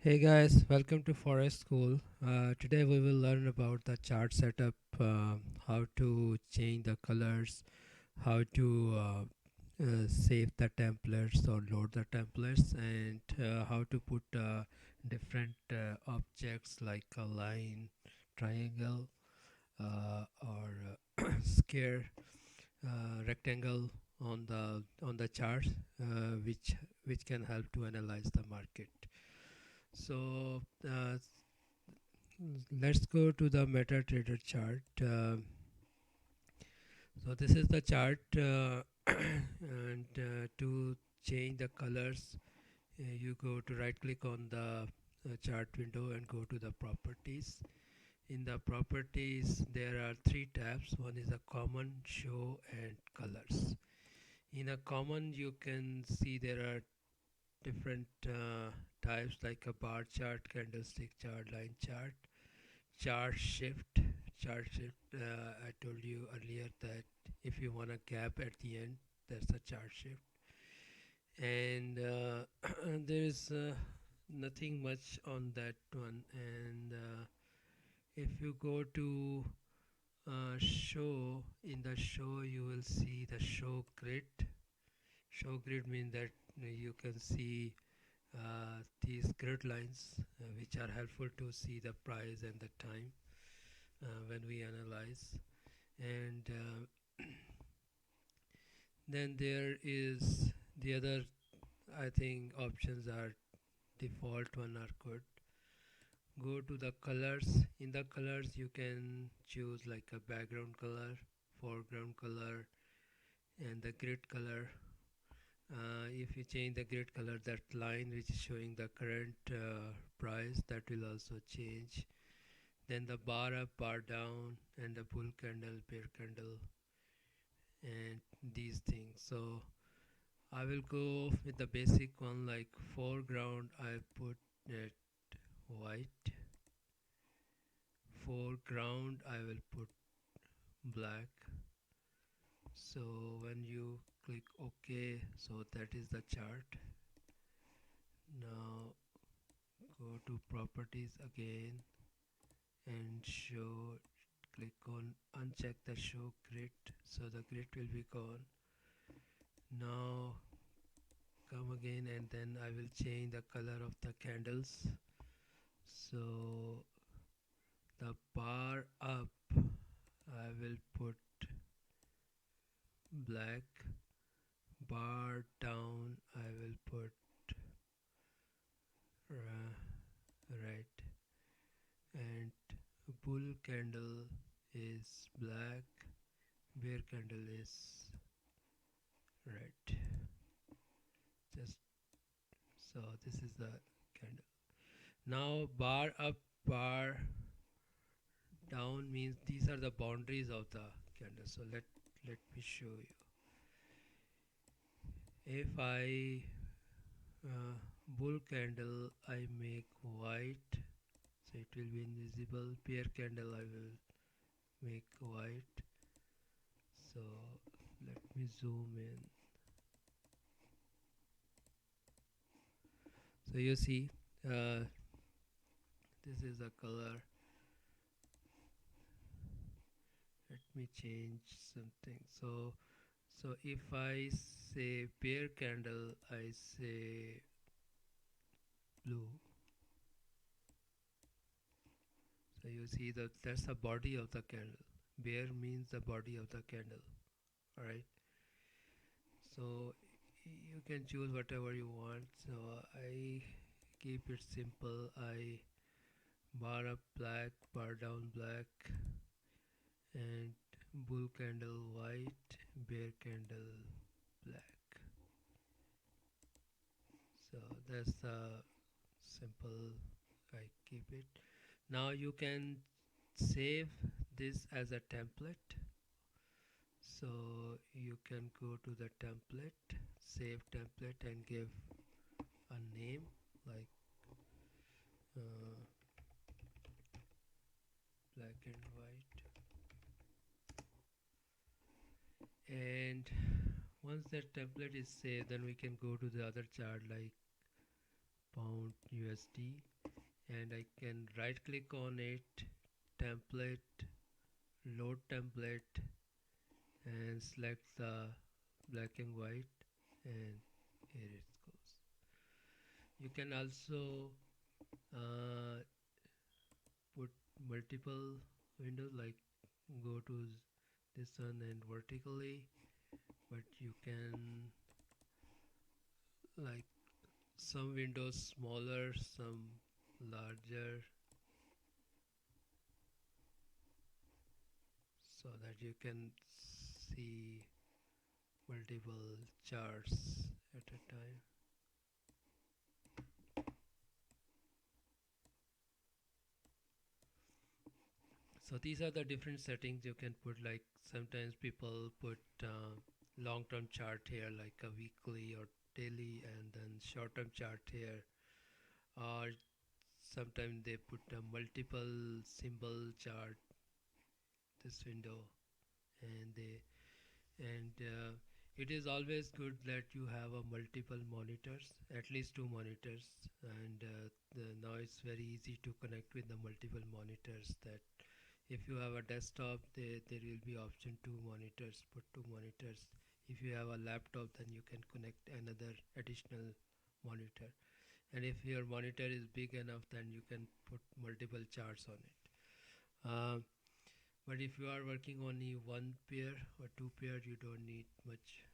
Hey guys, welcome to Forex School. Today we will learn about the chart setup, how to change the colors, how to save the templates or load the templates, and how to put different objects like a line, triangle, or square, rectangle on the chart, which can help to analyze the market. So let's go to the Metatrader chart. So this is the chart, and to change the colors, you go to right click on the chart window and go to the properties. In the properties, there are three tabs. One is a common, show, and colors. In a common, you can see there are different types like a bar chart, candlestick chart, line chart, chart shift. Chart shift, I told you earlier that if you want a gap at the end, that's a chart shift. And there is nothing much on that one. And if you go to show, in the show you will see the show grid. Show grid means that you can see these grid lines, which are helpful to see the price and the time when we analyze. And then there is the other, I think options are default one are good. Go to the colors. In the colors you can choose like a background color, foreground color, and the grid color. If you change the grid color, that line which is showing the current price, that will also change. Then the bar up, bar down, and the bull candle, bear candle, and these things. So I will go with the basic one, like foreground I put it white, foreground I will put black. So when you click OK, so that is the chart. Now go to properties again and show, click on uncheck the show grid, so the grid will be gone. Now come again and then I will change the color of the candles. So the bar up I will put black, bar down I will put red, and bull candle is black, bear candle is red. Just so this is the candle. Now bar up, bar down means these are the boundaries of the candle. So let me show you. If I bull candle I make white, so it will be invisible. Bear candle I will make white. So let me zoom in. So you see, this is the color. Let me change something. So if I say bear candle, I say blue. So you see that that's the body of the candle. Bear means the body of the candle. All right. So you can choose whatever you want. So I keep it simple. I bar up black, bar down black, and bull candle white, bear candle black. So that's the simple. I keep it. Now you can save this as a template. So you can go to the template, save template, and give a name like uh, black and white. And once that template is saved, then we can go to the other chart like pound USD, and I can right click on it, template, load template, and select the black and white, and here it goes. You can also uh, put multiple windows, like go to this one and vertically, but you can like some windows smaller, some larger, so that you can see multiple charts at a time. So these are the different settings you can put. Like sometimes people put long-term chart here, like a weekly or daily, and then short-term chart here, or sometimes they put a multiple symbol chart this window, and they and it is always good that you have a multiple monitors, at least two monitors, and now it's very easy to connect with the multiple monitors. That if you have a desktop, there will be option two monitors, put two monitors. If you have a laptop, then you can connect another additional monitor, and if your monitor is big enough, then you can put multiple charts on it. But if you are working only one pair or two pair, you don't need much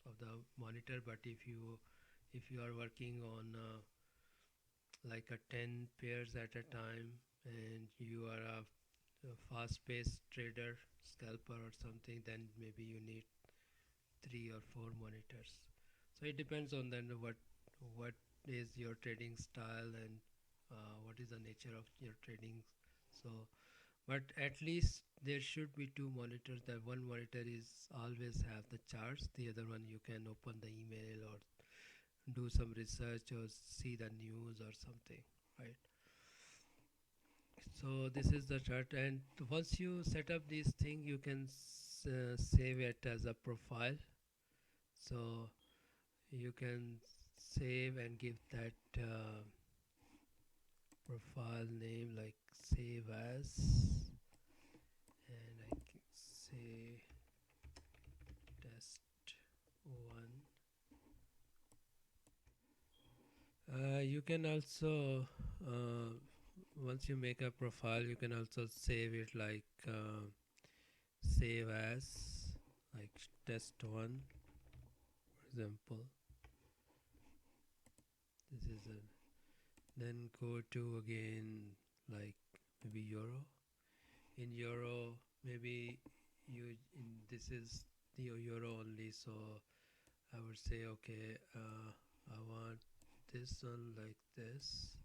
of the monitor. But if you are working on like a 10 pairs at a time, and you are a fast-paced trader, scalper or something, then maybe you need three or four monitors. So it depends on then what is your trading style, and what is the nature of your trading. So but at least there should be two monitors. That one monitor is always have the charts, the other one you can open the email or do some research or see the news or something, right? So this is the chart, and once you set up this thing, you can save it as a profile. So you can save and give that profile name like save as, and I can say test one. You can also once you make a profile, you can also save it like save as, like test one, for example. This is a, then go to again like maybe euro. In euro, maybe this is the euro only, so I would say okay, I want this one like this,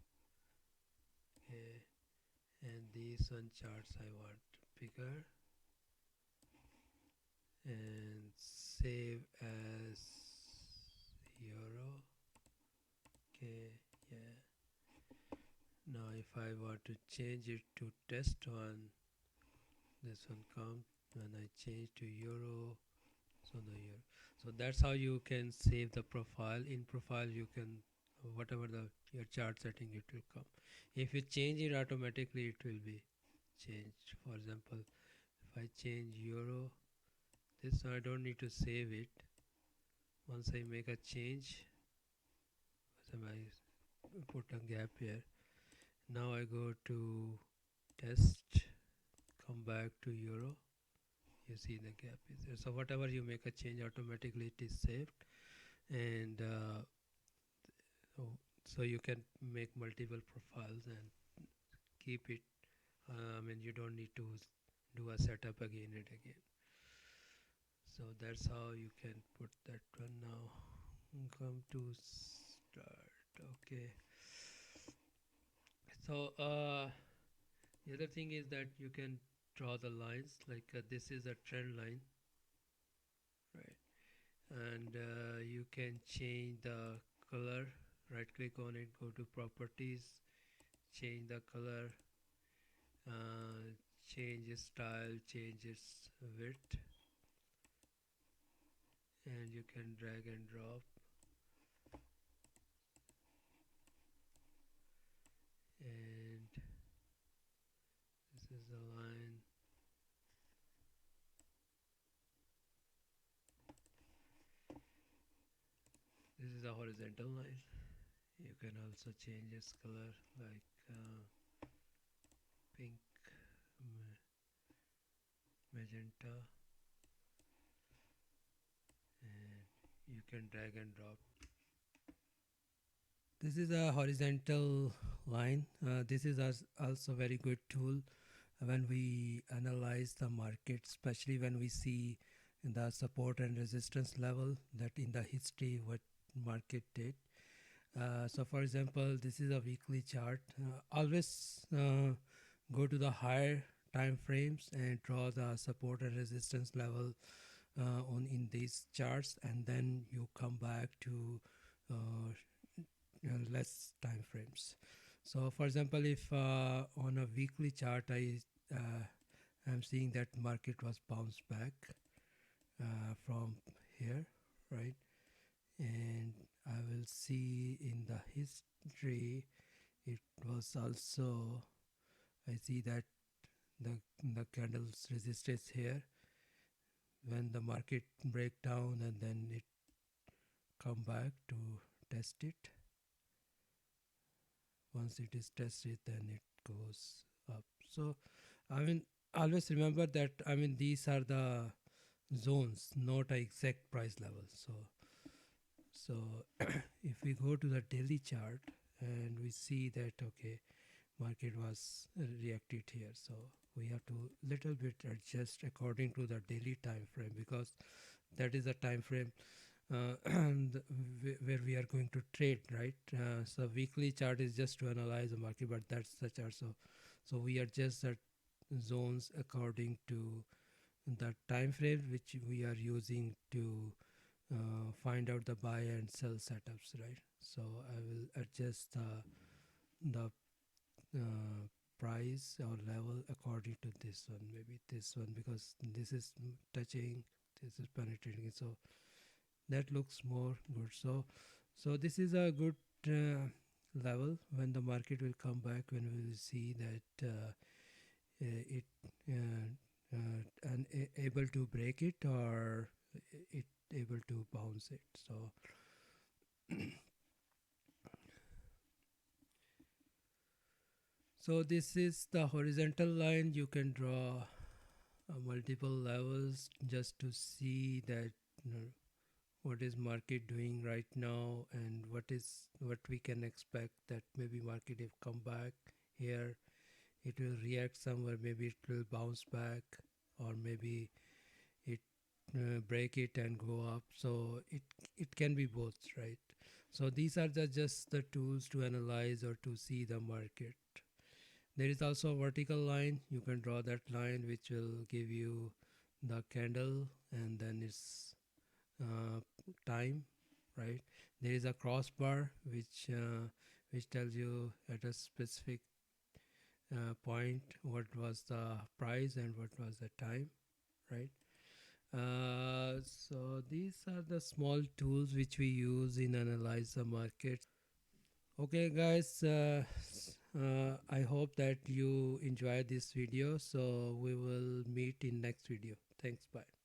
okay, and these one charts I want bigger, and save as euro. Okay, yeah. Now if I want to change it to test one, this one come. When I change to euro, so the euro. So that's how you can save the profile. In profile you can whatever the your chart setting, it will come. If you change it automatically, it will be changed. For example, if I change euro, this I don't need to save it. Once I make a change, so I put a gap here. Now I go to test, come back to euro, you see the gap is there. So whatever you make a change, automatically it is saved, and so you can make multiple profiles and keep it. I mean, you don't need to do a setup again and again. So that's how you can put that one. Now come to start. Okay, so the other thing is that you can draw the lines, like this is a trend line, right? And you can change the color. Right click on it, go to properties, change the color, uh, change its style, change its width, and you can drag and drop. is a horizontal line. You can also change its color like pink, magenta, and you can drag and drop. This is a horizontal line. This is also very good tool when we analyze the market, especially when we see the support and resistance level that in the history what market did. So for example, this is a weekly chart. Always go to the higher time frames and draw the support and resistance level on in these charts, and then you come back to less time frames. So for example, if on a weekly chart I'm seeing that market was bounced back from here, right? And I will see in the history it was also, I see that the candles resistance here when the market break down and then it come back to test it. Once it is tested, then it goes up. So I mean, always remember that, I mean, these are the zones, not a exact price level. So if we go to the daily chart and we see that okay, market was reacted here, so we have to little bit adjust according to the daily time frame, because that is the time frame where we are going to trade, right? So weekly chart is just to analyze the market, but that's the chart. So we adjust the zones according to the time frame which we are using to find out the buy and sell setups, right? So I will adjust the price or level according to this one, maybe this one, because this is touching, this is penetrating, so that looks more good. So this is a good level when the market will come back, when we will see that it and able to break it, or it able to bounce it. So this is the horizontal line. You can draw multiple levels just to see that what is market doing right now, and what we can expect, that maybe market if come back here, it will react somewhere, maybe it will bounce back, or maybe it break it and go up. So it can be both, right? So these are just the tools to analyze or to see the market. There is also a vertical line. You can draw that line which will give you the candle and then its uh, time, right? There is a crossbar which tells you at a specific point what was the price and what was the time, right? So these are the small tools which we use in analyze the market. Okay guys, I hope that you enjoy this video, so we will meet in next video. Thanks, bye.